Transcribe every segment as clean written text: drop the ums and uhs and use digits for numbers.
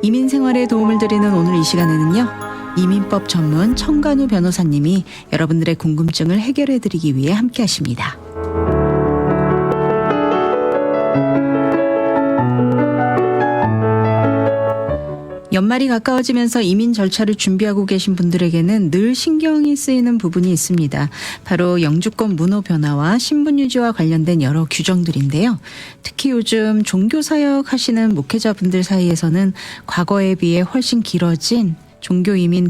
이민 생활에 도움을 드리는 오늘 이 시간에는요. 이민법 전문 청간우 변호사님이 여러분들의 궁금증을 해결해 드리기 위해 함께 하십니다. 연말이 가까워지면서 이민 절차를 준비하고 계신 분들에게는 늘 신경이 쓰이는 부분이 있습니다. 바로 영주권 문호 변화와 신분 유지와 관련된 여러 규정들인데요. 특히 요즘 종교사역 하시는 목회자분들 사이에서는 과거에 비해 훨씬 길어진 종교 이민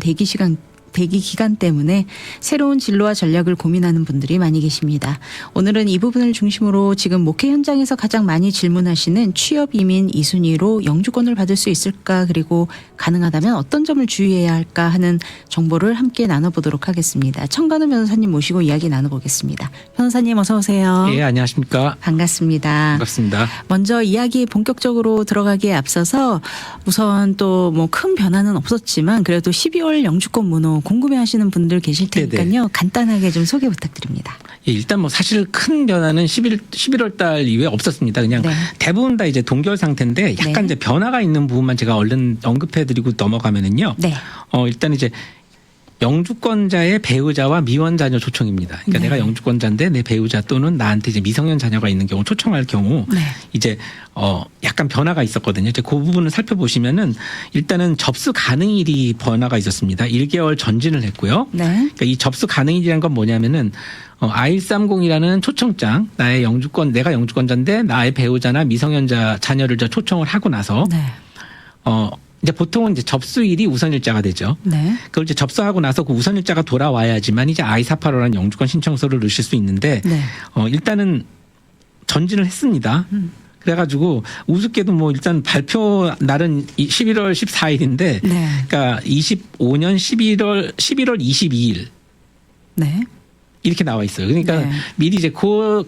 대기 기간 때문에 새로운 진로와 전략을 고민하는 분들이 많이 계십니다. 오늘은 이 부분을 중심으로 지금 목회 현장에서 가장 많이 질문하시는 취업 이민 2순위로 영주권을 받을 수 있을까, 그리고 가능하다면 어떤 점을 주의해야 할까 하는 정보를 함께 나눠보도록 하겠습니다. 청간우 변호사님 모시고 이야기 나눠보겠습니다. 변호사님 어서 오세요. 예, 안녕하십니까. 반갑습니다. 반갑습니다. 먼저 이야기 본격적으로 들어가기에 앞서서 우선 또 뭐 큰 변화는 없었지만 그래도 12월 영주권 문호 궁금해하시는 분들 계실 테니까요. 네네. 간단하게 좀 소개 부탁드립니다. 예, 일단 뭐 사실 큰 변화는 11월 달 이후에 없었습니다. 그냥 네. 대부분 다 이제 동결 상태인데 약간 네. 이제 변화가 있는 부분만 제가 얼른 언급해드리고 넘어가면은요. 네. 일단 이제 영주권자의 배우자와 미혼 자녀 초청입니다. 그러니까 네. 내가 영주권자인데 내 배우자 또는 나한테 이제 미성년 자녀가 있는 경우 초청할 경우 네. 이제 약간 변화가 있었거든요. 이제 그 부분을 살펴보시면은 일단은 접수 가능일이 변화가 있었습니다. 1개월 전진을 했고요. 네. 그러니까 이 접수 가능일이라는 건 뭐냐면은 I130이라는 초청장, 내가 영주권자인데 나의 배우자나 미성년자 자녀를 초청을 하고 나서 네. 이제 보통은 이제 접수일이 우선일자가 되죠. 네. 그걸 이제 접수하고 나서 그 우선일자가 돌아와야지만 이제 I485라는 영주권 신청서를 넣으실 수 있는데 네. 일단은 전진을 했습니다. 그래가지고 우습게도 뭐 일단 발표 날은 11월 14일인데, 네. 그러니까 25년 11월 22일 네. 이렇게 나와 있어요. 그러니까 네. 미리 이제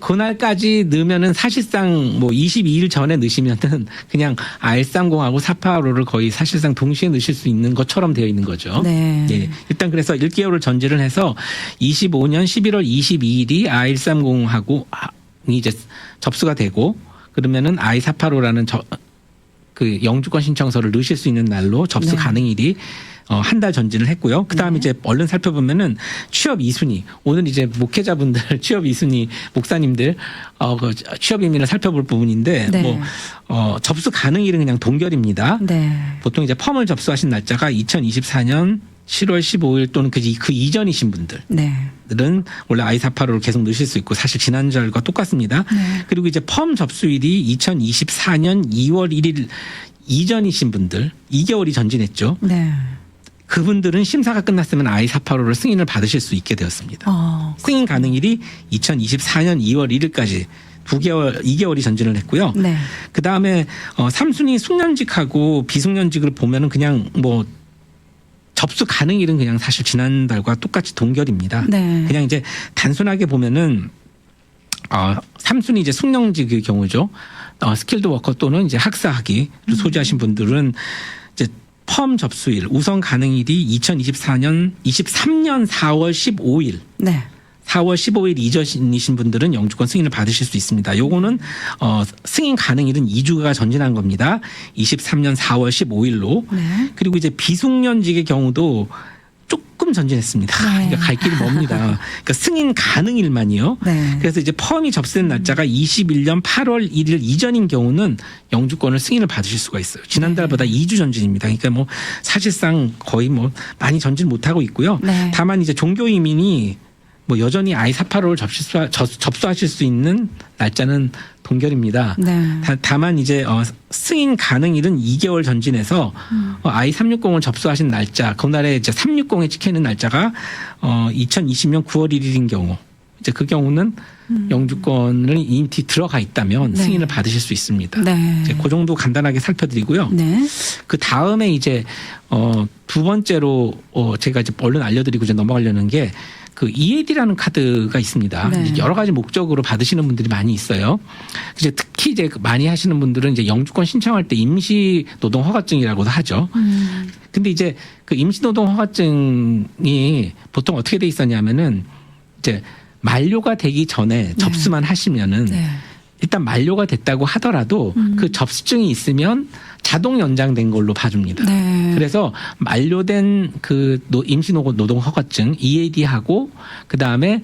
그날까지 넣으면은 사실상 뭐 22일 전에 넣으시면은 그냥 R30하고 485를 거의 사실상 동시에 넣으실 수 있는 것처럼 되어 있는 거죠. 네. 예. 일단 그래서 1개월을 전제를 해서 25년 11월 22일이 R130하고 이제 접수가 되고, 그러면은 I485라는 그 영주권 신청서를 넣으실 수 있는 날로 접수 네. 가능일이 한 달 전진을 했고요. 그 다음에 네. 이제 얼른 살펴보면은 취업 2순위. 오늘 이제 목회자분들, 취업 2순위 목사님들, 그 취업 이민을 살펴볼 부분인데, 네. 접수 가능일은 그냥 동결입니다. 네. 보통 이제 펌을 접수하신 날짜가 2024년 7월 15일 또는 그 이전이신 분들. 네. 들은 원래 I485를 계속 넣으실 수 있고 사실 지난주과 똑같습니다. 네. 그리고 이제 펌 접수일이 2024년 2월 1일 이전이신 분들, 2개월이 전진했죠. 네. 그분들은 심사가 끝났으면 I485를 승인을 받으실 수 있게 되었습니다. 승인 가능일이 2024년 2월 1일까지 2개월이 전진을 했고요. 네. 그 다음에 3순위 숙련직하고 비숙련직을 보면은 그냥 뭐 접수 가능일은 그냥 사실 지난달과 똑같이 동결입니다. 네. 그냥 이제 단순하게 보면은 3순위 이제 숙련직의 경우죠. 스킬드 워커 또는 이제 학사학위를 소지하신 분들은 이제 펌 접수일 우선 가능일이 23년 4월 15일. 네. 4월 15일 이전이신 분들은 영주권 승인을 받으실 수 있습니다. 요거는 승인 가능일은 2주가 전진한 겁니다. 23년 4월 15일로. 네. 그리고 이제 비숙련직의 경우도 조금 전진했습니다. 네. 그러니까 갈 길이 멉니다. 그러니까 승인 가능일만이요. 네. 그래서 이제 펌이 접수된 날짜가 21년 8월 1일 이전인 경우는 영주권을 승인을 받으실 수가 있어요. 지난달보다 2주 전진입니다. 그러니까 뭐 사실상 거의 뭐 많이 전진 못하고 있고요. 네. 다만 이제 종교 이민이 뭐 여전히 I485를 접수하실 수 있는 날짜는 동결입니다. 네. 다만 이제 승인 가능일은 2개월 전진해서 I360을 접수하신 날짜, 그날에 이제 360에 찍혀 있는 날짜가 2020년 9월 1일인 경우, 이제 그 경우는 영주권을 이미 들어가 있다면 네. 승인을 받으실 수 있습니다. 네. 이제 그 정도 간단하게 살펴드리고요. 네. 그 다음에 이제 두 번째로 제가 이제 얼른 알려드리고 이제 넘어가려는 게 그 EAD라는 카드가 있습니다. 네. 여러 가지 목적으로 받으시는 분들이 많이 있어요. 이제 특히 이제 많이 하시는 분들은 이제 영주권 신청할 때 임시 노동 허가증이라고도 하죠. 근데 이제 그 임시 노동 허가증이 보통 어떻게 돼 있었냐면은 이제 만료가 되기 전에 접수만 하시면은 네. 일단 만료가 됐다고 하더라도 그 접수증이 있으면 자동 연장된 걸로 봐줍니다. 네. 그래서 만료된 그 임시 노동 허가증 EAD하고 그 다음에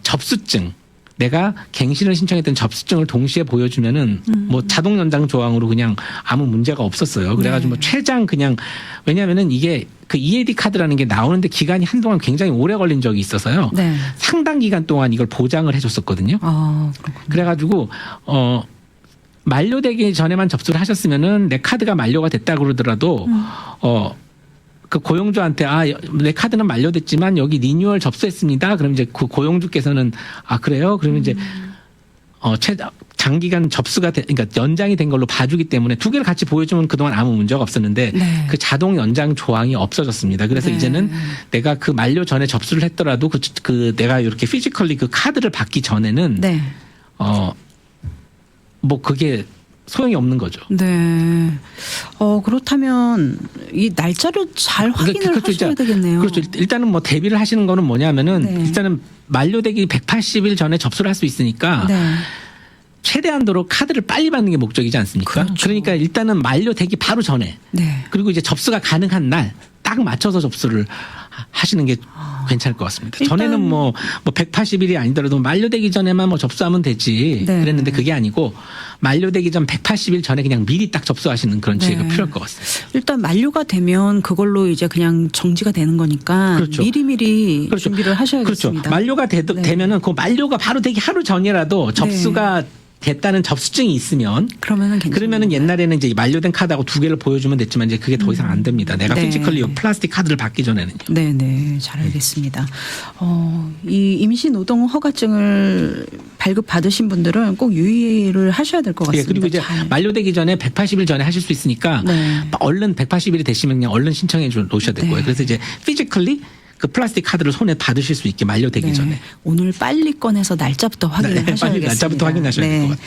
접수증. 내가 갱신을 신청했던 접수증을 동시에 보여주면은 뭐 자동 연장 조항으로 그냥 아무 문제가 없었어요. 그래가지고 뭐 최장 그냥 왜냐하면은 이게 그 EAD 카드라는 게 나오는데 기간이 한동안 굉장히 오래 걸린 적이 있어서요. 네. 상당 기간 동안 이걸 보장을 해줬었거든요. 그렇군요. 그래가지고 만료되기 전에만 접수를 하셨으면은 내 카드가 만료가 됐다 그러더라도 그 고용주한테 내 카드는 만료됐지만 여기 리뉴얼 접수했습니다. 그럼 이제 그 고용주께서는 그래요? 그러면 이제 장기간 접수가 그러니까 연장이 된 걸로 봐주기 때문에 두 개를 같이 보여주면 그동안 아무 문제가 없었는데 네. 그 자동 연장 조항이 없어졌습니다. 그래서 네. 이제는 내가 그 만료 전에 접수를 했더라도 그 내가 이렇게 피지컬리 그 카드를 받기 전에는 네. 뭐 그게 소용이 없는 거죠. 네. 그렇다면 이 날짜를 잘 확인을 그렇죠. 하셔야 되겠네요. 그렇죠. 일단은 뭐 대비를 하시는 거는 뭐냐면은 네. 일단은 만료되기 180일 전에 접수를 할 수 있으니까 네. 최대한도로 카드를 빨리 받는 게 목적이지 않습니까? 그렇죠. 그러니까 일단은 만료되기 바로 전에 네. 그리고 이제 접수가 가능한 날 딱 맞춰서 접수를 하시는 게 괜찮을 것 같습니다. 일단 전에는 뭐 180일이 아니더라도 만료되기 전에만 뭐 접수하면 되지 네. 그랬는데 그게 아니고 만료되기 전 180일 전에 그냥 미리 딱 접수하시는 그런 지혜가 네. 필요할 것 같습니다. 일단 만료가 되면 그걸로 이제 그냥 정지가 되는 거니까 그렇죠. 미리미리 그렇죠. 준비를 하셔야겠습니다. 그렇죠. 만료가 네. 되면은 그 만료가 바로 되기 하루 전이라도 접수가 됐다는 접수증이 있으면 그러면은 괜찮아요. 그러면은 옛날에는 이제 만료된 카드하고 두 개를 보여주면 됐지만 이제 그게 더 이상 안 됩니다. 내가 네. 피지컬리 플라스틱 카드를 받기 전에는요. 네네, 잘 알겠습니다. 이 임시 노동 허가증을 발급 받으신 분들은 꼭 유의를 하셔야 될 것 예, 같습니다. 그리고 이제 잘. 만료되기 전에 180일 전에 하실 수 있으니까 네. 얼른 180일이 되시면 그냥 얼른 신청해 놓으셔야 될 네. 거예요. 그래서 이제 피지컬리 그 플라스틱 카드를 손에 받으실 수 있게 만료되기 네. 전에. 오늘 빨리 꺼내서 날짜부터 확인을 네, 빨리 하셔야겠습니다. 날짜부터 확인하셔야 될 것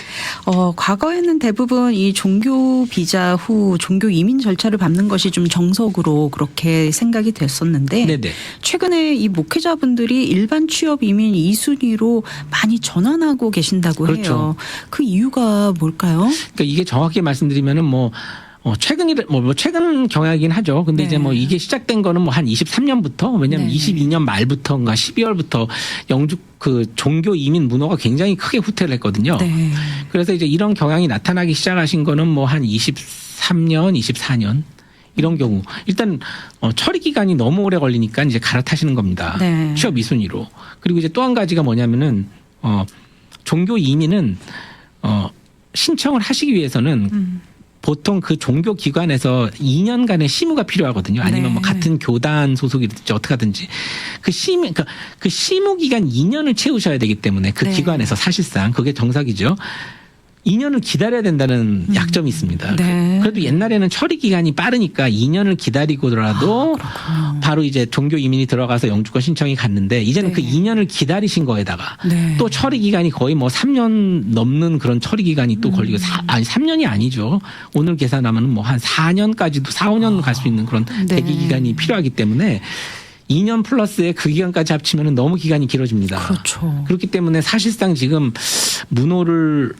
같아요. 과거에는 대부분 이 종교 비자 후 종교 이민 절차를 밟는 것이 좀 정석으로 그렇게 생각이 됐었는데 네네. 최근에 이 목회자분들이 일반 취업 이민 2순위로 많이 전환하고 계신다고 해요. 그렇죠. 그 이유가 뭘까요? 그러니까 이게 정확히 말씀드리면은 최근 경향이긴 하죠. 근데 네. 이제 뭐 이게 시작된 거는 뭐 한 23년부터 왜냐면 네. 22년 말부터인가 12월부터 영주 그 종교 이민 문화가 굉장히 크게 후퇴를 했거든요. 네. 그래서 이제 이런 경향이 나타나기 시작하신 거는 뭐 한 23년, 24년 이런 경우 일단 처리 기간이 너무 오래 걸리니까 이제 갈아타시는 겁니다. 네. 취업 2순위로. 그리고 이제 또 한 가지가 뭐냐면은 종교 이민은 신청을 하시기 위해서는 보통 그 종교 기관에서 2년간의 심우가 필요하거든요. 아니면 네. 뭐 같은 교단 소속이든지 어떻게 하든지 그 심우 기간 2년을 채우셔야 되기 때문에 그 네. 기관에서 사실상 그게 정석이죠. 2년을 기다려야 된다는 약점이 있습니다. 네. 그래도 옛날에는 처리 기간이 빠르니까 2년을 기다리고라도 바로 이제 종교 이민이 들어가서 영주권 신청이 갔는데 이제는 네. 그 2년을 기다리신 거에다가 네. 또 처리 기간이 거의 뭐 3년 넘는 그런 처리 기간이 또 걸리고 3년이 아니죠. 오늘 계산하면 뭐 한 4년까지도 4, 5년 갈 수 있는 그런 네. 대기 기간이 필요하기 때문에 2년 플러스에 그 기간까지 합치면 너무 기간이 길어집니다. 그렇죠. 그렇기 때문에 사실상 지금 문호를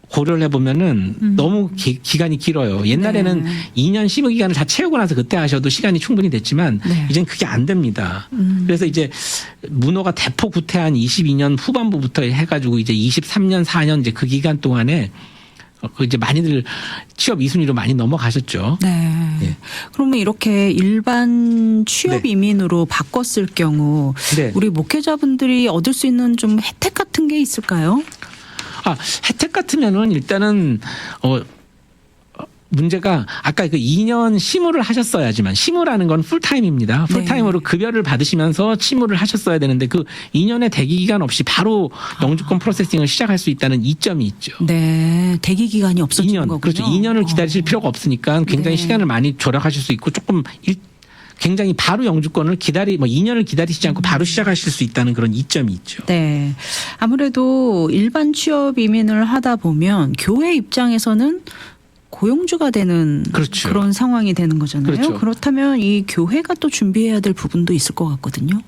고려를 해보면은 너무 기간이 길어요. 옛날에는 네. 2년 심의 기간을 다 채우고 나서 그때 하셔도 시간이 충분히 됐지만 네. 이젠 그게 안 됩니다. 그래서 이제 문호가 대폭 후퇴한 22년 후반부부터 해가지고 이제 23년 4년 이제 그 기간 동안에 이제 많이들 취업 2순위로 많이 넘어가셨죠. 네. 예. 그러면 이렇게 일반 취업 네. 이민으로 바꿨을 경우 네. 우리 목회자분들이 얻을 수 있는 좀 혜택 같은 게 있을까요? 혜택 같으면은 일단은 문제가 아까 그 2년 심우를 하셨어야지만 심우라는 건 풀타임입니다. 풀타임으로 급여를 받으시면서 심우를 하셨어야 되는데 그 2년의 대기 기간 없이 바로 영주권 프로세싱을 시작할 수 있다는 이점이 있죠. 네. 대기 기간이 없어지는 2년. 거군요. 그렇죠. 2년을 기다리실 필요가 없으니까 굉장히 네. 시간을 많이 절약하실 수 있고 조금 굉장히 바로 영주권을 2년을 기다리시지 않고 바로 시작하실 수 있다는 그런 이점이 있죠. 네. 아무래도 일반 취업 이민을 하다 보면 교회 입장에서는 고용주가 되는 그렇죠. 그런 상황이 되는 거잖아요. 그렇죠. 그렇다면 이 교회가 또 준비해야 될 부분도 있을 것 같거든요.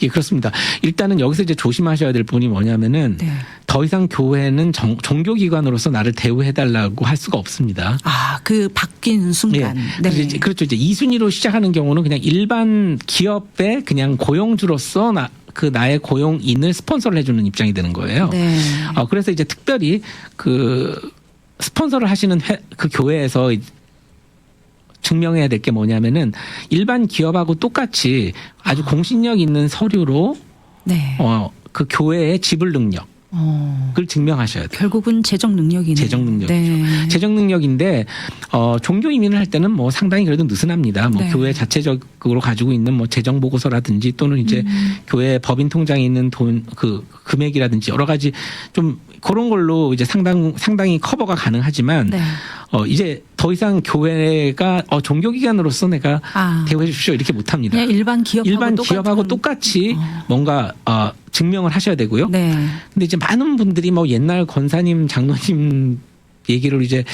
예, 그렇습니다. 일단은 여기서 이제 조심하셔야 될 부분이 뭐냐면은 네. 더 이상 교회는 종교기관으로서 나를 대우해달라고 할 수가 없습니다. 아, 그 바뀐 순간. 네. 그렇죠. 이제 2순위로 시작하는 경우는 그냥 일반 기업의 그냥 고용주로서 나의 고용인을 스폰서를 해주는 입장이 되는 거예요. 네. 그래서 이제 특별히 그 스폰서를 하시는 그 교회에서 증명해야 될 게 뭐냐면은 일반 기업하고 똑같이 아주 공신력 있는 서류로 네. 그 교회의 지불 능력. 그걸 증명하셔야 돼요. 결국은 재정 능력이네요. 재정 능력이죠. 네. 재정 능력인데 종교 이민을 할 때는 뭐 상당히 그래도 느슨합니다. 뭐 네. 교회 자체적으로 가지고 있는 뭐 재정 보고서라든지 또는 이제 교회 법인 통장에 있는 돈 그 금액이라든지 여러 가지 좀 그런 걸로 이제 상당히 커버가 가능하지만 네. 이제 더 이상 교회가 종교기관으로서 내가 대우해 주십시오 이렇게 못합니다. 그냥 일반 기업하고 똑같이 뭔가 증명을 하셔야 되고요. 네. 근데 이제 많은 분들이 뭐 옛날 권사님, 장로님 얘기를 이제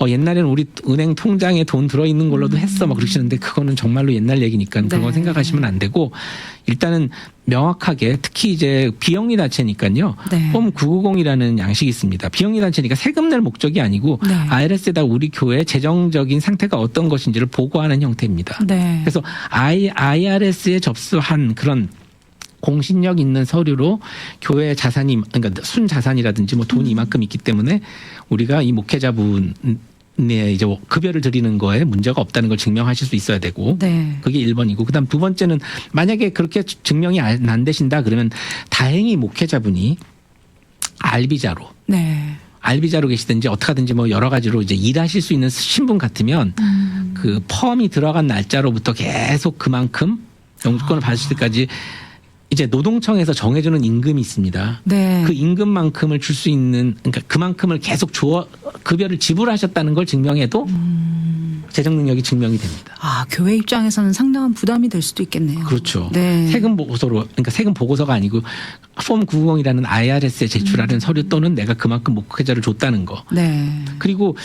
옛날에는 우리 은행 통장에 돈 들어있는 걸로도 했어 막 그러시는데 그거는 정말로 옛날 얘기니까 그건 네. 생각하시면 안 되고 일단은 명확하게 특히 이제 비영리 단체니까요. 네. 폼 990이라는 양식이 있습니다. 비영리 단체니까 세금 낼 목적이 아니고 네. IRS에다 우리 교회 재정적인 상태가 어떤 것인지를 보고하는 형태입니다. 네. 그래서 IRS에 접수한 그런 공신력 있는 서류로 교회 자산이 그러니까 순자산이라든지 뭐 돈이 이만큼 있기 때문에 우리가 이 목회자분의 이제 급여를 드리는 거에 문제가 없다는 걸 증명하실 수 있어야 되고 네. 그게 1번이고 그다음 두 번째는 만약에 그렇게 증명이 안 되신다 그러면 다행히 목회자분이 알비자로 네. 알비자로 계시든지 어떻게 하든지 뭐 여러 가지로 이제 일하실 수 있는 신분 같으면 그 펌이 들어간 날짜로부터 계속 그만큼 영주권을 받으실 때까지 이제 노동청에서 정해주는 임금이 있습니다. 네. 그 임금만큼을 줄 수 있는 그러니까 그만큼을 계속 급여를 지불하셨다는 걸 증명해도 재정 능력이 증명이 됩니다. 교회 입장에서는 상당한 부담이 될 수도 있겠네요. 그렇죠. 네. 세금 보고서로 그러니까 세금 보고서가 아니고 폼 990이라는 IRS에 제출하는 서류 또는 내가 그만큼 목회자를 줬다는 거. 네. 그리고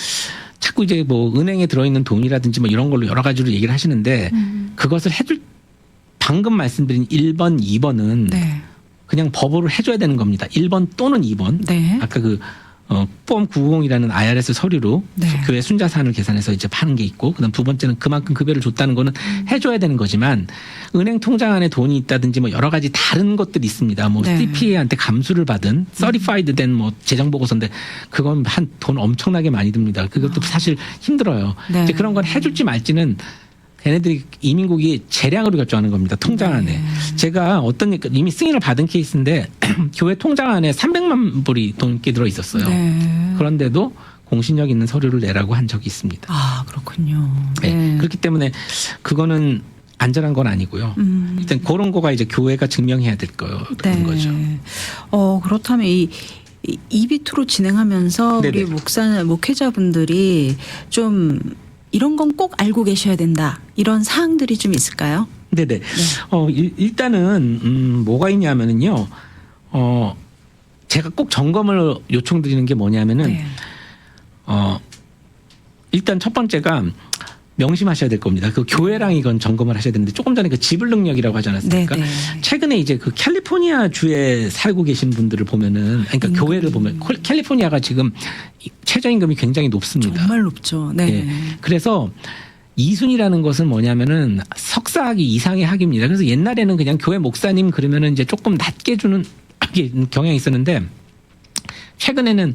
자꾸 이제 뭐 은행에 들어있는 돈이라든지 뭐 이런 걸로 여러 가지로 얘기를 하시는데 그것을 해줄 방금 말씀드린 1번, 2번은 네. 그냥 법으로 해줘야 되는 겁니다. 1번 또는 2번. 네. 아까 그 폼 990이라는 IRS 서류로 네. 교회 순자산을 계산해서 이제 파는 게 있고 그다음 두 번째는 그만큼 급여를 줬다는 거는 해줘야 되는 거지만 은행 통장 안에 돈이 있다든지 뭐 여러 가지 다른 것들이 있습니다. 뭐 네. CPA한테 감수를 받은 certified 된 뭐 재정 보고서인데 그건 한 돈 엄청나게 많이 듭니다. 그것도 사실 힘들어요. 네. 이제 그런 건 해줄지 말지는 걔네들이 이민국이 재량으로 결정하는 겁니다. 통장 안에. 제가 이미 승인을 받은 케이스인데 교회 통장 안에 300만 불이 돈이 들어 있었어요. 네. 그런데도 공신력 있는 서류를 내라고 한 적이 있습니다. 그렇군요. 네. 네. 그렇기 때문에 그거는 안전한 건 아니고요. 일단 그런 거가 이제 교회가 증명해야 될 거는 거죠. 그렇다면 이 EB2로 진행하면서 네네. 우리 목회자분들이 좀 이런 건 꼭 알고 계셔야 된다. 이런 사항들이 좀 있을까요? 네네. 일단은 뭐가 있냐면은요. 제가 꼭 점검을 요청드리는 게 뭐냐면은 네. 일단 첫 번째가 명심하셔야 될 겁니다. 그 교회랑 이건 점검을 하셔야 되는데 조금 전에 그 지불 능력이라고 하지 않았습니까? 네네. 최근에 이제 그 캘리포니아 주에 살고 계신 분들을 보면은 그러니까 교회를 보면 캘리포니아가 지금 최저임금이 굉장히 높습니다. 정말 높죠. 네. 예. 그래서 2순위라는 것은 뭐냐면은 석사학위 이상의 학위입니다. 그래서 옛날에는 그냥 교회 목사님 그러면은 이제 조금 낮게 주는 경향이 있었는데 최근에는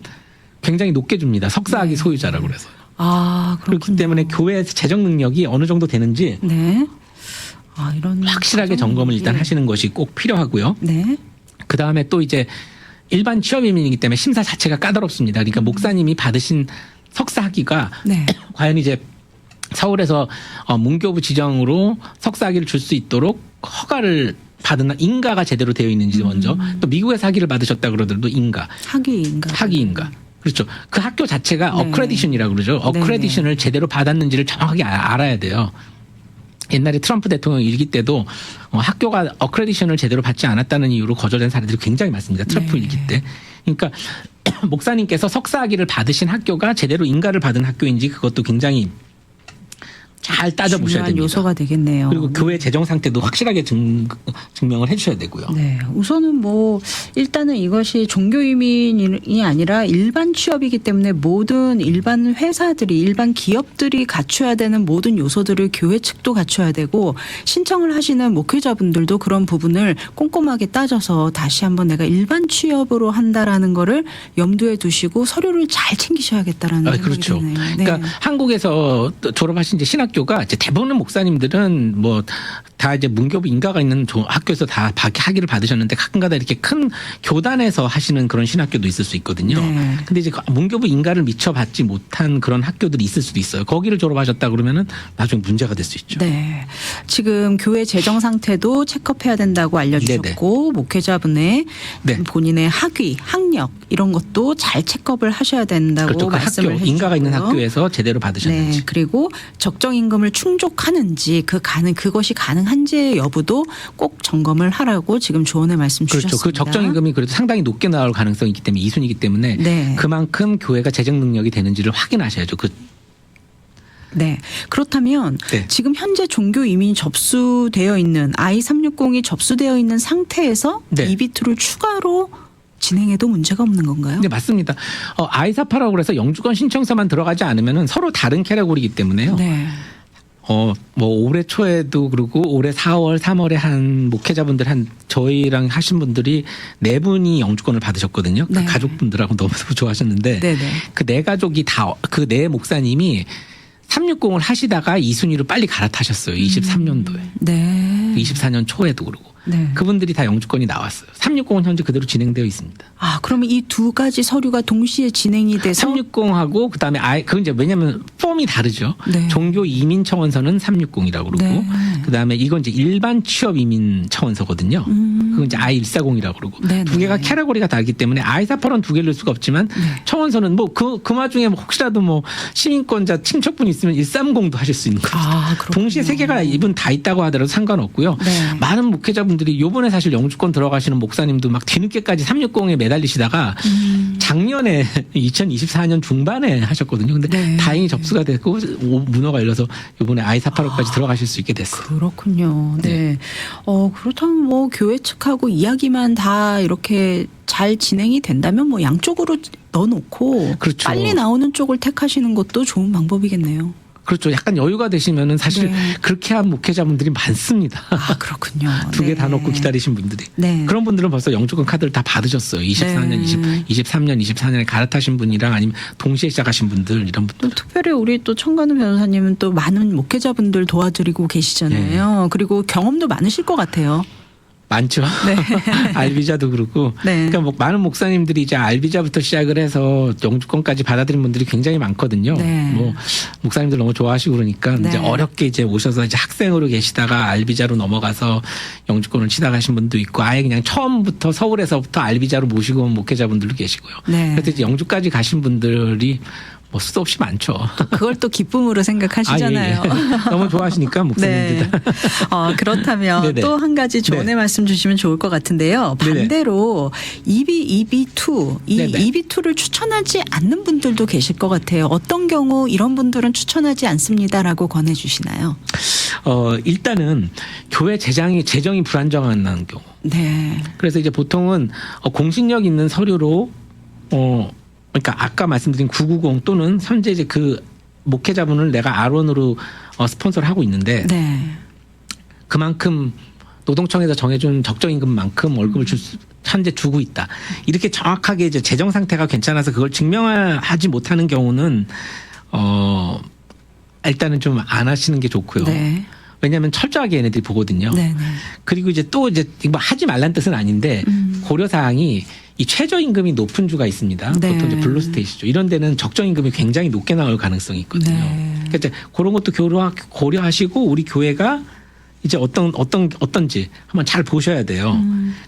굉장히 높게 줍니다. 석사학위 소유자라고 그래서. 그렇군요. 그렇기 때문에 교회의 재정 능력이 어느 정도 되는지 네. 이런 확실하게 점검을 일단 하시는 것이 꼭 필요하고요. 네. 그 다음에 또 이제 일반 취업이민이기 때문에 심사 자체가 까다롭습니다. 그러니까 목사님이 받으신 석사 학위가 네. 과연 이제 서울에서 문교부 지정으로 석사 학위를 줄 수 있도록 허가를 받은 인가가 제대로 되어 있는지 먼저 또 미국에서 학위를 받으셨다 그러더라도 학위인가. 그렇죠. 그 학교 자체가 네. 어크레디션이라고 그러죠. 어크레디션을 제대로 받았는지를 정확하게 알아야 돼요. 옛날에 트럼프 대통령 일기 때도 학교가 어크레디션을 제대로 받지 않았다는 이유로 거절된 사례들이 굉장히 많습니다. 트럼프 네. 일기 때. 그러니까 목사님께서 석사학위를 받으신 학교가 제대로 인가를 받은 학교인지 그것도 굉장히 잘 따져보셔야 중요한 됩니다. 요소가 되겠네요. 그리고 교회 재정 상태도 확실하게 증명을 해주셔야 되고요. 네, 우선은 뭐 일단은 이것이 종교 이민이 아니라 일반 취업이기 때문에 모든 일반 회사들이 일반 기업들이 갖춰야 되는 모든 요소들을 교회 측도 갖춰야 되고 신청을 하시는 목회자분들도 그런 부분을 꼼꼼하게 따져서 다시 한번 내가 일반 취업으로 한다라는 거를 염두에 두시고 서류를 잘 챙기셔야겠다라는 생각이 그렇죠. 드네요. 네. 그러니까 한국에서 졸업하신 이제 신학교가 이제 대부분의 목사님들은 뭐 다 이제 문교부 인가가 있는 학교에서 다 학위를 받으셨는데 가끔가다 이렇게 큰 교단에서 하시는 그런 신학교도 있을 수 있거든요. 네. 근데 이제 문교부 인가를 미처 받지 못한 그런 학교들이 있을 수도 있어요. 거기를 졸업하셨다 그러면은 나중에 문제가 될 수 있죠. 네. 지금 교회 재정 상태도 체크해야 된다고 알려주셨고 목회자분의 네. 본인의 학위, 학력 이런 것도 잘 체크업을 하셔야 된다고 그렇죠. 그 말씀을 학교 해주셨고요. 인가가 있는 학교에서 제대로 네. 받으셨는지. 그리고 적정 임금을 충족하는지 그것이 가능한지의 여부도 꼭 점검을 하라고 지금 조언의 말씀 그렇죠. 주셨습니다. 그 적정 임금이 그래도 상당히 높게 나올 가능성이 있기 때문에 2순위이기 때문에 네. 그만큼 교회가 재정 능력이 되는지를 확인하셔야죠. 네. 그렇다면 네. 지금 현재 종교 이민이 접수되어 있는 I-360이 접수되어 있는 상태에서 네. EB2를 추가로 진행해도 문제가 없는 건가요? 네, 맞습니다. I4파라고 그래서 영주권 신청서만 들어가지 않으면은 서로 다른 캐러고리이기 때문에요. 네. 뭐 올해 초에도 그러고 올해 4월, 3월에 한 목회자분들 저희랑 하신 분들이 4분이 영주권을 받으셨거든요. 네. 그 가족분들하고 너무 좋아하셨는데 네네. 그 4가족이 다 그 4 목사님이 360을 하시다가 2순위로 빨리 갈아타셨어요. 23년도에. 네. 24년 초에도 그러고. 네. 그분들이 다 영주권이 나왔어요. 360은 현재 그대로 진행되어 있습니다. 아, 그러면 이 두 가지 서류가 동시에 진행이 돼서 360하고 그다음에 그건 이제 왜냐하면 폼이 다르죠. 네. 종교 이민 차원서는 360이라고 그러고 네. 그다음에 이건 이제 일반 취업 이민 차원서거든요. 그건 이제 I140이라고 그러고 네, 두 개가 네. 캐러고리가 다르기 때문에 I480은 두 개를 넣을 수가 없지만 차원서는 뭐 그 와중에 혹시라도 뭐 시민권자 친척분 있으면 130도 하실 수 있는 거죠. 아, 그렇군요. 동시에 세 개가 이분 다 있다고 하더라도 상관없고요. 네. 많은 목회자분들이 요번에 사실 영주권 들어가시는 목사님도 막 뒤늦게까지 360에 매달리시다가 작년에 2024년 중반에 하셨거든요. 근데 네. 다행히 접수가 됐고 문어가 열려서 요번에 I485까지 들어가실 수 있게 됐어요. 그렇군요. 네. 네. 그렇다면 뭐 교회 측하고 이야기만 다 이렇게 잘 진행이 된다면 뭐 양쪽으로 넣어놓고 그렇죠. 빨리 나오는 쪽을 택하시는 것도 좋은 방법이겠네요. 그렇죠. 약간 여유가 되시면은 사실 네. 그렇게 한 목회자분들이 많습니다. 아, 그렇군요. 두 개 다 네. 넣고 기다리신 분들이. 네. 그런 분들은 벌써 영주권 카드를 다 받으셨어요. 24년, 네. 23년, 24년에 갈아타신 분이랑 아니면 동시에 시작하신 분들 이런 분들. 또 특별히 우리 또 청간우 변호사님은 또 많은 목회자분들 도와드리고 계시잖아요. 그리고 경험도 많으실 것 같아요. 많죠. 네. 알비자도 그렇고. 네. 그러니까 뭐 많은 목사님들이 이제 알비자부터 시작을 해서 영주권까지 받아들인 분들이 굉장히 많거든요. 네. 뭐 목사님들 너무 좋아하시고 그러니까 네. 이제 어렵게 이제 오셔서 이제 학생으로 계시다가 알비자로 넘어가서 영주권을 시작하신 분도 있고 아예 그냥 처음부터 서울에서부터 알비자로 모시고 온 목회자분들도 계시고요. 네. 그래서 이제 영주까지 가신 분들이 뭐 수도 없이 많죠. 그걸 또 기쁨으로 생각하시잖아요. 아, 예, 예. 너무 좋아하시니까 목사님들. 네. 그렇다면 네네. 또 한 가지 조언의 네. 말씀 주시면 좋을 것 같은데요. 네네. 반대로 EB2, 이 네네. EB2를 추천하지 않는 분들도 계실 것 같아요. 어떤 경우 이런 분들은 추천하지 않습니다라고 권해주시나요? 일단은 교회 재정이 불안정한 경우. 네. 그래서 이제 보통은 공신력 있는 서류로 그러니까 아까 말씀드린 990 또는 현재 이제 그 목회자분을 내가 R1으로 스폰서를 하고 있는데 네. 그만큼 노동청에서 정해준 적정 임금만큼 월급을 현재 주고 있다. 이렇게 정확하게 이제 재정 상태가 괜찮아서 그걸 증명하지 못하는 경우는 일단은 좀 안 하시는 게 좋고요. 네. 왜냐하면 철저하게 얘네들이 보거든요. 네. 네. 그리고 이제 또 이제 뭐 하지 말란 뜻은 아닌데 고려 사항이 이 최저 임금이 높은 주가 있습니다. 네. 보통 이제 블루스테이트죠. 이런 데는 적정 임금이 굉장히 높게 나올 가능성이 있거든요. 네. 그러니까 이제 그런 것도 고려하시고 우리 교회가 이제 어떤지 한번 잘 보셔야 돼요.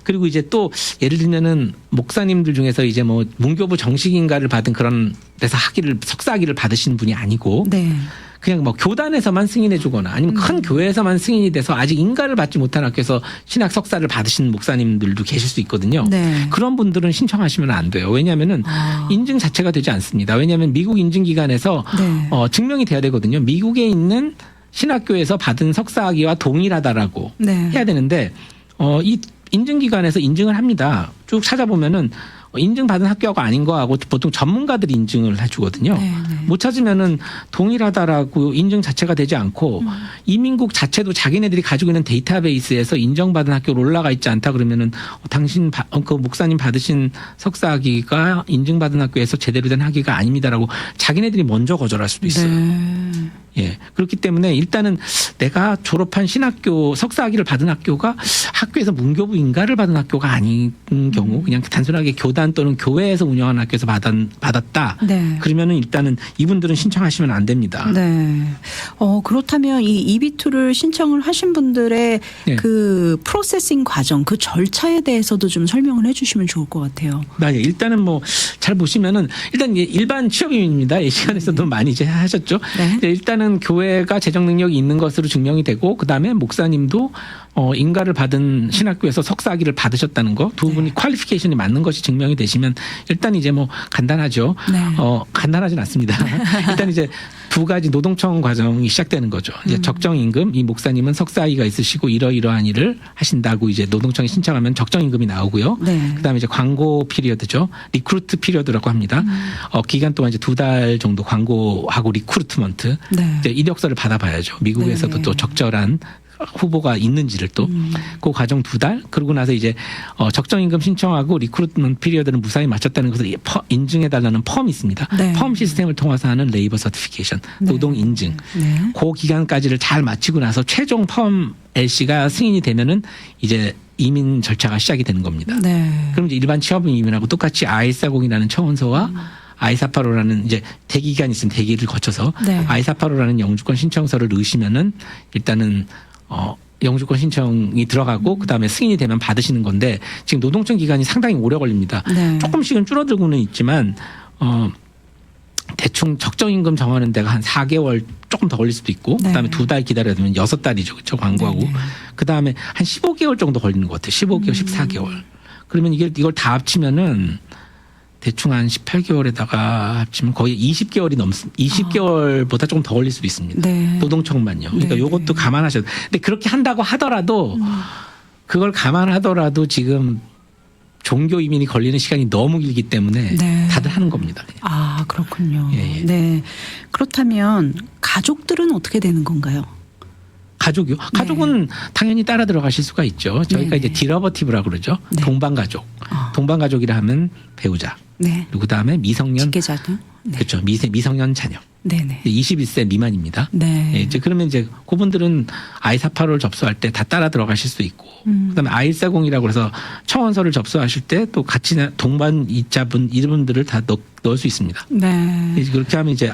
그리고 이제 또 예를 들면은 목사님들 중에서 이제 뭐 문교부 정식 인가를 받은 그런 데서 석사 학위를 받으신 분이 아니고 네. 그냥 뭐 교단에서만 승인해 주거나 아니면 큰 교회에서만 승인이 돼서 아직 인가를 받지 못한 학교에서 신학 석사를 받으신 목사님들도 계실 수 있거든요. 네. 그런 분들은 신청하시면 안 돼요. 왜냐하면은 인증 자체가 되지 않습니다. 왜냐하면 미국 인증기관에서 네. 증명이 돼야 되거든요. 미국에 있는 신학교에서 받은 석사학위와 동일하다라고 네. 해야 되는데 이 인증기관에서 인증을 합니다. 쭉 찾아보면은 인증받은 학교가 아닌 거하고 보통 전문가들이 인증을 해주거든요. 네, 네. 못 찾으면은 동일하다라고 인증 자체가 되지 않고 이민국 자체도 자기네들이 가지고 있는 데이터베이스에서 인정받은 학교로 올라가 있지 않다 그러면은 당신 그 목사님 받으신 석사학위가 인증받은 학교에서 제대로 된 학위가 아닙니다라고 자기네들이 먼저 거절할 수도 있어요. 네. 예. 그렇기 때문에 일단은 내가 졸업한 신학교 석사학위를 받은 학교가 학교에서 문교부 인가를 받은 학교가 아닌 경우 그냥 단순하게 교단 또는 교회에서 운영하는 학교에서 받았다. 네. 그러면은 일단은 이분들은 신청하시면 안 됩니다. 네. 그렇다면 이 EB2를 신청을 하신 분들의 네. 그 프로세싱 과정, 그 절차에 대해서도 좀 설명을 해주시면 좋을 것 같아요. 네, 일단은 뭐 잘 보시면은 일단 일반 취업인입니다. 이 시간에서도 많이 이제 하셨죠. 네. 일단은 교회가 재정 능력이 있는 것으로 증명이 되고 그 다음에 목사님도 인가를 받은 신학교에서 석사학위를 받으셨다는 거 두 분이 퀄리피케이션이 맞는 것이 증명이 되시면 일단 이제 뭐 간단하죠. 네. 간단하진 않습니다. 일단 이제 두 가지 노동청 과정이 시작되는 거죠. 이제 적정 임금, 이 목사님은 석사학위가 있으시고 이러이러한 일을 하신다고 이제 노동청에 신청하면 적정 임금이 나오고요. 네. 그다음에 이제 광고 피리어드죠. 리크루트 피리어드라고 합니다. 기간 동안 이제 2달 정도 광고하고 리크루트먼트 네. 이제 이력서를 받아봐야죠. 미국에서도 네. 또 적절한 후보가 있는지를 또 그 과정 2달 그러고 나서 이제 적정 임금 신청하고 리크루트먼트 피리어드는 무사히 마쳤다는 것을 인증해 달라는 펌이 있습니다. 네. 펌 시스템을 통해서 하는 레이버 서티피케이션 노동 인증. 네. 그 기간까지를 잘 마치고 나서 최종 펌 LC가 승인이 되면은 이제 이민 절차가 시작이 되는 겁니다. 네. 그럼 이제 일반 취업 이민하고 똑같이 I-40이라는 청원서와 I-485라는 이제 대기기간이 있으면 대기를 거쳐서 네. I-485라는 영주권 신청서를 넣으시면은 일단은 영주권 신청이 들어가고 그다음에 승인이 되면 받으시는 건데 지금 노동청 기간이 상당히 오래 걸립니다. 네. 조금씩은 줄어들고는 있지만 대충 적정 임금 정하는 데가 한 4개월 조금 더 걸릴 수도 있고 네. 그다음에 2달 기다려야 되면 6달이죠. 그렇죠? 광고하고. 네, 네. 그다음에 한 15개월 정도 걸리는 것 같아요. 15개월, 14개월. 그러면 이걸 다 합치면은 대충 한 18개월에다가 합치면 거의 20개월이 20개월보다 조금 더 걸릴 수도 있습니다. 네. 노동청만요. 그러니까 네, 요것도 감안하셔야 돼요. 근데 그렇게 한다고 하더라도 그걸 감안하더라도 지금 종교 이민이 걸리는 시간이 너무 길기 때문에 네. 다들 하는 겁니다. 그냥. 아, 그렇군요. 예, 예. 네. 그렇다면 가족들은 어떻게 되는 건가요? 가족이요? 가족은 당연히 따라 들어가실 수가 있죠. 저희가 네네. 이제 디러버티브라고 그러죠. 네. 동반가족. 동반가족이라 하면 배우자. 네. 그리고 그다음에 미성년. 직계자들. 네. 그렇죠. 미성년 자녀. 네네. 21세 미만입니다. 네. 예, 이제 그러면 이제 그분들은 I-485를 접수할 때 다 따라 들어가실 수 있고, 그다음에 I-140이라고 해서 청원서를 접수하실 때 또 같이 동반 이자분 이분들을 다 넣을 수 있습니다. 네. 이제 그렇게 하면 이제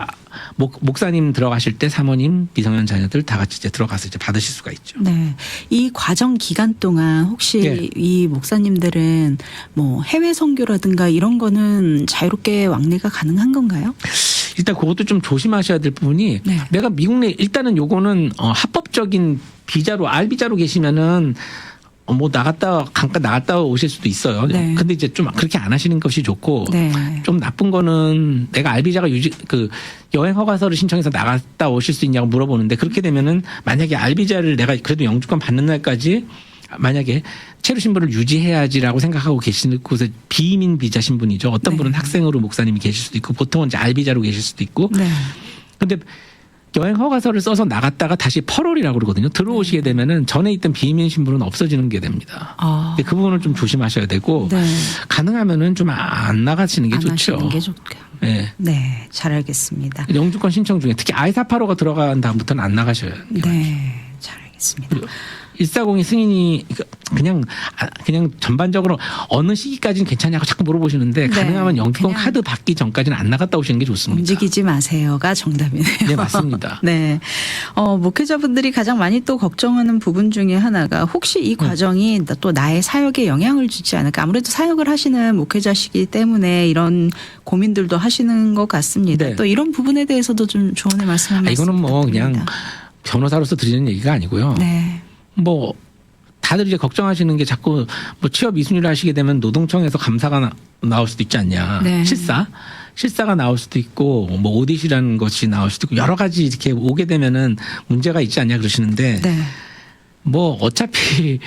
목사님 들어가실 때 사모님, 미성년 자녀들 다 같이 이제 들어가서 이제 받으실 수가 있죠. 네. 이 과정 기간 동안 혹시 예. 이 목사님들은 뭐 해외 선교라든가 이런 거는 자유롭게 왕래가 가능한 건가요? 일단 그것도 좀 조심하셔야 될 부분이 네. 내가 미국 내 일단은 요거는 합법적인 비자로 R 비자로 계시면은 뭐 잠깐 나갔다 오실 수도 있어요. 네. 근데 이제 좀 그렇게 안 하시는 것이 좋고 네. 좀 나쁜 거는 내가 R 비자가 여행 허가서를 신청해서 나갔다 오실 수 있냐고 물어보는데 그렇게 되면은 만약에 R 비자를 내가 그래도 영주권 받는 날까지 만약에 체류 신분을 유지해야지라고 생각하고 계시는 곳에 비이민 비자 신분이죠. 어떤 네. 분은 학생으로 목사님이 계실 수도 있고 보통은 이제 R 비자로 계실 수도 있고. 네. 근데 여행 허가서를 써서 나갔다가 다시 퍼롤이라고 그러거든요. 들어오시게 되면은 전에 있던 비이민 신분은 없어지는 게 됩니다. 아. 근데 그 부분을 좀 조심하셔야 되고 네. 가능하면은 좀 안 나가시는 게 안 좋죠. 하시는 게 좋고요. 네. 네. 잘 알겠습니다. 영주권 신청 중에 특히 I-485가 들어간 다음부터는 안 나가셔야 돼요. 네. 잘 알겠습니다. 140이 승인이 그냥 전반적으로 어느 시기까지는 괜찮냐고 자꾸 물어보시는데 네. 가능하면 영주권 그냥 카드 받기 전까지는 안 나갔다 오시는 게 좋습니다. 움직이지 마세요가 정답이네요. 네, 맞습니다. 네. 목회자분들이 가장 많이 또 걱정하는 부분 중에 하나가 혹시 이 과정이 또 나의 사역에 영향을 주지 않을까. 아무래도 사역을 하시는 목회자시기 때문에 이런 고민들도 하시는 것 같습니다. 네. 또 이런 부분에 대해서도 좀 조언의 말씀 한 말씀 이거는 뭐 그냥 부탁드립니다. 변호사로서 드리는 얘기가 아니고요. 네. 뭐 다들 이제 걱정하시는 게 자꾸 뭐 취업 2순위를 하시게 되면 노동청에서 감사가 나올 수도 있지 않냐. 네. 실사가 나올 수도 있고 뭐 오디시라는 것이 나올 수도 있고 여러 가지 이렇게 오게 되면은 문제가 있지 않냐 그러시는데 네. 뭐 어차피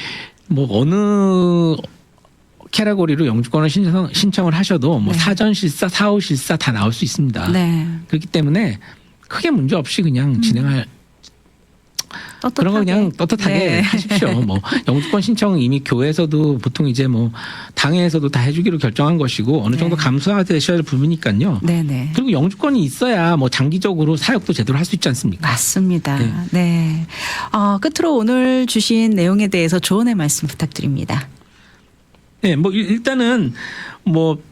뭐 어느 캐러고리로 영주권을 신청을 하셔도 뭐 네. 사전 실사, 사후 실사 다 나올 수 있습니다. 네. 그렇기 때문에 크게 문제 없이 그냥 진행할 떳떳하게. 그런 거 그냥 떳떳하게 네. 하십시오. 뭐 영주권 신청 이미 교회에서도 보통 이제 뭐 당회에서도 다 해주기로 결정한 것이고 어느 정도 네. 감수하셔야 할 부분이니까요. 네네. 그리고 영주권이 있어야 뭐 장기적으로 사역도 제대로 할 수 있지 않습니까? 맞습니다. 네. 네. 끝으로 오늘 주신 내용에 대해서 조언의 말씀 부탁드립니다. 네, 뭐 일단은 뭐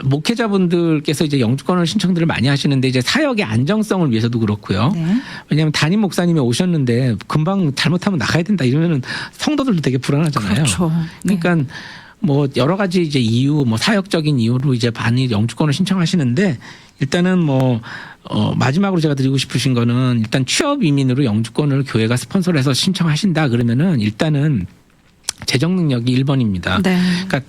목회자분들께서 이제 영주권을 신청들을 많이 하시는데 이제 사역의 안정성을 위해서도 그렇고요. 네. 왜냐하면 담임 목사님이 오셨는데 금방 잘못하면 나가야 된다 이러면은 성도들도 되게 불안하잖아요. 그렇죠. 네. 그러니까 뭐 여러 가지 이제 이유, 뭐 사역적인 이유로 이제 많이 영주권을 신청하시는데 일단은 뭐 마지막으로 제가 드리고 싶으신 거는 일단 취업 이민으로 영주권을 교회가 스폰서를 해서 신청하신다 그러면은 일단은 재정 능력이 1번입니다. 네. 그러니까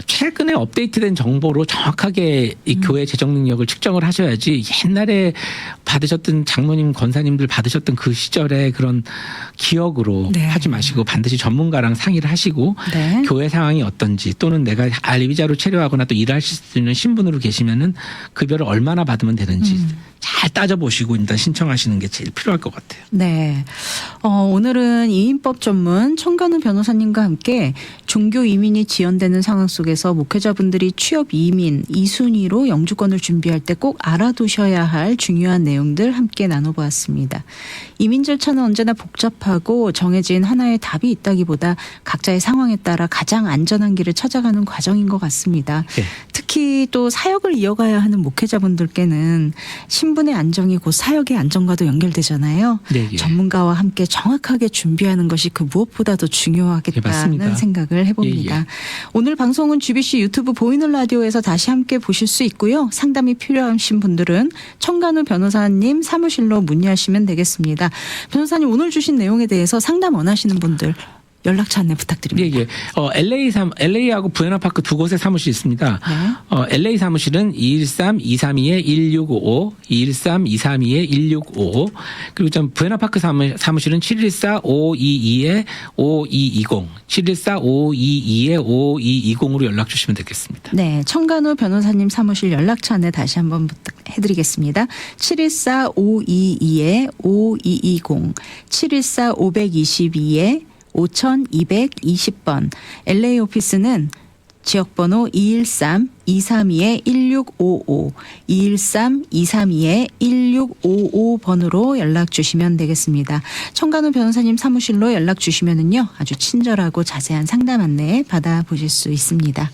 최근에 업데이트된 정보로 정확하게 이 교회 재정 능력을 측정을 하셔야지 옛날에 받으셨던 장로님, 권사님들 받으셨던 그 시절의 그런 기억으로 네. 하지 마시고 반드시 전문가랑 상의를 하시고 네. 교회 상황이 어떤지 또는 내가 알비자로 체류하거나 또 일하실 수 있는 신분으로 계시면은 급여를 얼마나 받으면 되는지 잘 따져보시고 일단 신청하시는 게 제일 필요할 것 같아요. 네. 오늘은 이민법 전문 청간우 변호사님과 함께 종교 이민이 지연되는 상황 속에서 목회자분들이 취업 이민 2순위로 영주권을 준비할 때 꼭 알아두셔야 할 중요한 내용들 함께 나눠보았습니다. 이민 절차는 언제나 복잡하고 정해진 하나의 답이 있다기보다 각자의 상황에 따라 가장 안전한 길을 찾아가는 과정인 것 같습니다. 네. 특히 또 사역을 이어가야 하는 목회자분들께는 신분의 안정이 곧 사역의 안정과도 연결되잖아요. 네, 예. 전문가와 함께 정확하게 준비하는 것이 그 무엇보다도 예, 중요하겠다는 맞습니다. 생각을 해봅니다. 예, 예. 오늘 방송은 GBC 유튜브 보이는 라디오에서 다시 함께 보실 수 있고요. 상담이 필요하신 분들은 청간우 변호사님 사무실로 문의하시면 되겠습니다. 변호사님 오늘 주신 내용에 대해서 상담 원하시는 분들 연락처 안내 부탁드립니다. 예, 예. LA하고 부에나파크 두 곳에 사무실이 있습니다. 네. LA 사무실은 213-232-1655, 213-232-1655, 그리고 좀 부에나파크 사무실은 714-522-5220, 714-522-5220으로 연락 주시면 되겠습니다. 네, 청간우 변호사님 사무실 연락처 안내 다시 한번 해드리겠습니다. 714-522-5220, 714-522-5220 5220번 LA 오피스는 지역번호 213-232-1655, 213-232-1655번으로 연락 주시면 되겠습니다. 청간우 변호사님 사무실로 연락 주시면은요, 아주 친절하고 자세한 상담 안내 받아보실 수 있습니다.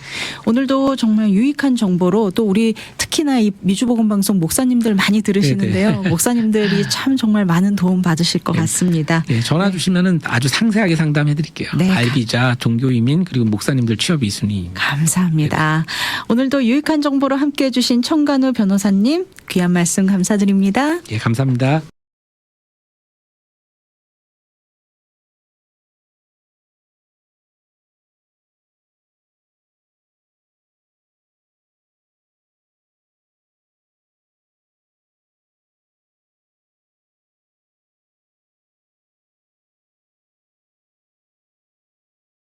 오늘도 정말 유익한 정보로 또 우리 특히나 이 미주보건방송 목사님들 많이 들으시는데요. 네네. 목사님들이 참 정말 많은 도움 받으실 것 같습니다. 예, 전화 주시면은 아주 상세하게 상담해 드릴게요. 네. 알비자, 종교이민, 그리고 목사님들 취업 2순위. 감사합니다. 오늘도 유익한 정보로 함께해 주신 청간우 변호사님 귀한 말씀 감사드립니다. 예, 감사합니다.